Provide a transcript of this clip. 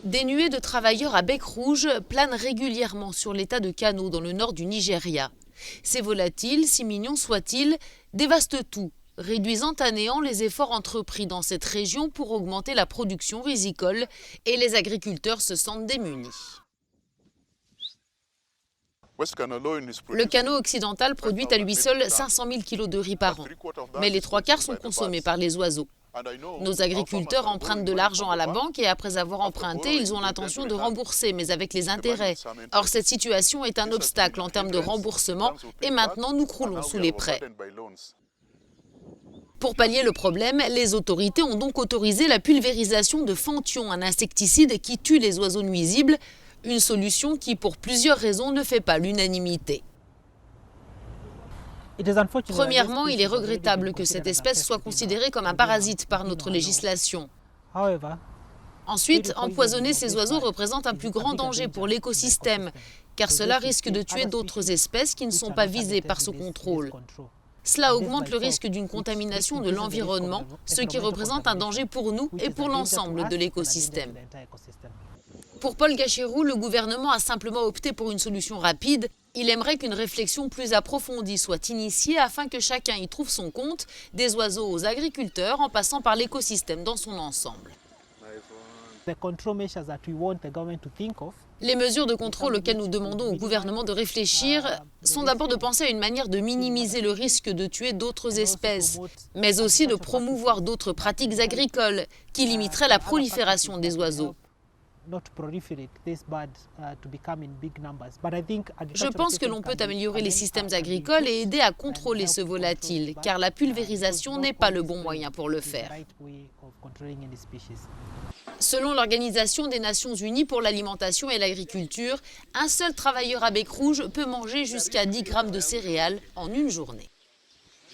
Des nuées de travailleurs à bec rouge planent régulièrement sur l'état de Kano dans le nord du Nigeria. Ces volatiles, si mignons soient-ils, dévastent tout, réduisant à néant les efforts entrepris dans cette région pour augmenter la production rizicole, et les agriculteurs se sentent démunis. Le Kano occidental produit à lui seul 500 000 kg de riz par an, mais les 3/4 sont consommés par les oiseaux. Nos agriculteurs empruntent de l'argent à la banque et après avoir emprunté, ils ont l'intention de rembourser, mais avec les intérêts. Or, cette situation est un obstacle en termes de remboursement et maintenant nous croulons sous les prêts. Pour pallier le problème, les autorités ont donc autorisé la pulvérisation de Fenthion, un insecticide qui tue les oiseaux nuisibles, une solution qui, pour plusieurs raisons, ne fait pas l'unanimité. Premièrement, il est regrettable que cette espèce soit considérée comme un parasite par notre législation. Ensuite, empoisonner ces oiseaux représente un plus grand danger pour l'écosystème, car cela risque de tuer d'autres espèces qui ne sont pas visées par ce contrôle. Cela augmente le risque d'une contamination de l'environnement, ce qui représente un danger pour nous et pour l'ensemble de l'écosystème. Pour Paul Gachérou, le gouvernement a simplement opté pour une solution rapide. Il aimerait qu'une réflexion plus approfondie soit initiée afin que chacun y trouve son compte, des oiseaux aux agriculteurs en passant par l'écosystème dans son ensemble. Les mesures de contrôle auxquelles nous demandons au gouvernement de réfléchir sont d'abord de penser à une manière de minimiser le risque de tuer d'autres espèces, mais aussi de promouvoir d'autres pratiques agricoles qui limiteraient la prolifération des oiseaux. Je pense que l'on peut améliorer les systèmes agricoles et aider à contrôler ce volatile, car la pulvérisation n'est pas le bon moyen pour le faire. Selon l'Organisation des Nations Unies pour l'alimentation et l'agriculture, un seul travailleur à bec rouge peut manger jusqu'à 10 grammes de céréales en une journée.